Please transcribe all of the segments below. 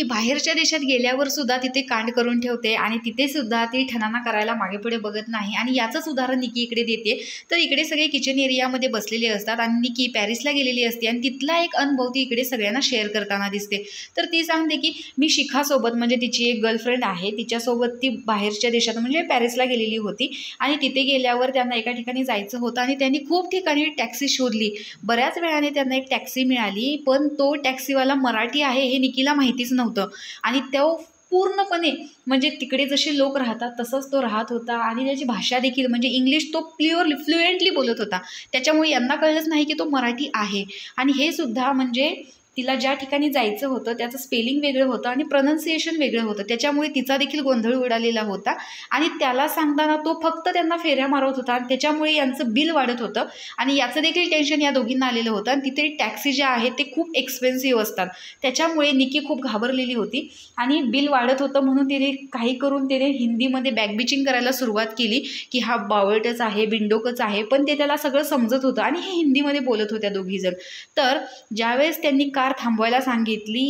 की बाहेरच्या देशात गेल्यावर सुद्धा तिथे कांड करून ठेवते आणि तिथे सुद्धा ती ठणाणा करायला मागे पुढे बघत नाही। आणि याचंच उदाहरण निकी इकडे देते। तर इकडे सगळे किचन एरियामध्ये बसलेले असतात आणि निकी पॅरिसला गेलेली असते आणि तिथला एक अनुभव ती इकडे सगळ्यांना शेअर करताना दिसते। तर ती सांगते की मी शिखासोबत म्हणजे तिची एक गर्लफ्रेंड आहे तिच्यासोबत ती बाहेरच्या देशात म्हणजे पॅरिसला गेलेली होती आणि तिथे गेल्यावर त्यांना एका ठिकाणी जायचं होतं आणि त्यांनी खूप ठिकाणी टॅक्सी शोधली। बऱ्याच वेळाने त्यांना एक टॅक्सी मिळाली, पण तो टॅक्सीवाला मराठी आहे हे निकीला माहितीच नव्हतं आणि तो पूर्णपणे म्हणजे तिकडे जसे लोक राहतात तसंच तो राहत होता आणि त्याची भाषा देखील म्हणजे इंग्लिश तो फ्लुएंटली बोलत होता। त्याच्यामुळे यांना कळलंच नाही की तो मराठी आहे। आणि हे सुद्धा म्हणजे तिला ज्या ठिकाणी जायचं होतं त्याचं स्पेलिंग वेगळं होतं आणि प्रोनाऊन्सिएशन वेगळं होतं, त्याच्यामुळे तिचा देखील गोंधळ उडालेला होता आणि त्याला सांगताना तो फक्त त्यांना फेऱ्या मारत होता आणि त्याच्यामुळे यांचं बिल वाढत होतं आणि याचं देखील टेन्शन या दोघींना आलेलं होतं। आणि तिथे टॅक्सी ज्या आहेत ते खूप एक्सपेन्सिव्ह असतात, त्याच्यामुळे निकी खूप घाबरलेली होती आणि बिल वाढत होतं म्हणून तिने काही करून तिने हिंदीमध्ये बॅकबिचिंग करायला सुरुवात केली की हा बावळटच आहे, बिंडोकच आहे, पण ते त्याला सगळं समजत होतं आणि हे हिंदीमध्ये बोलत होत्या दोघीजण। तर ज्यावेळेस त्यांनी कार थांबवायला सांगितली,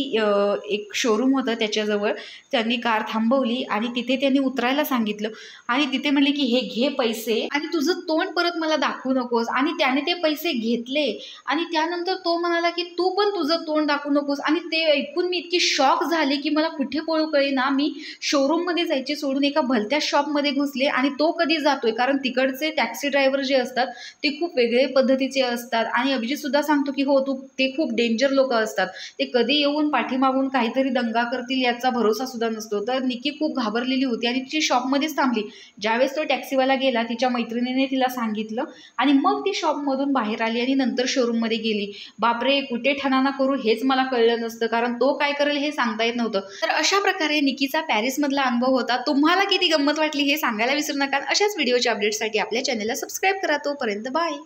एक शोरूम होतं त्याच्याजवळ, त्यांनी कार थांबवली आणि तिथे त्यांनी उतरायला सांगितलं आणि तिथे म्हणले की हे घे पैसे आणि तुझं तोंड परत मला दाखवू नकोस। आणि त्याने ते पैसे घेतले आणि त्यानंतर तो म्हणाला की तू पण तुझं तोंड दाखवू नकोस। आणि ते ऐकून मी इतकी शॉक झाले की मला कुठे पळू कळेना, मी शोरूममध्ये जायचे सोडून एका भलत्या शॉपमध्ये घुसले आणि तो कधी जातोय, कारण तिकडचे टॅक्सी ड्रायव्हर जे असतात ते खूप वेगळे पद्धतीचे असतात आणि अभिजितसुद्धा सांगतो की हो तू ते खूप डेंजर लोक असतात, ते कधी येऊन पाठीमागून काहीतरी दंगा करतील याचा भरोसा सुद्धा नसतो। तर निकी खूप घाबरलेली होती आणि तिची शॉपमध्येच थांबली। ज्यावेळेस तो टॅक्सीवाला गेला तिच्या मैत्रिणीने तिला सांगितलं आणि मग ती शॉपमधून बाहेर आली आणि नंतर शोरूममध्ये गेली। बापरे, कुठे ठणाणा करू हेच मला कळलं नसतं, कारण तो काय करेल हे सांगता येत नव्हतं। तर अशा प्रकारे निकीचा पॅरिसमधला अनुभव होता। तुम्हाला किती गंमत वाटली हे सांगायला विसरू नका। अशाच व्हिडिओच्या अपडेटसाठी आपल्या चॅनलला सबस्क्राईब करा। तोपर्यंत बाय।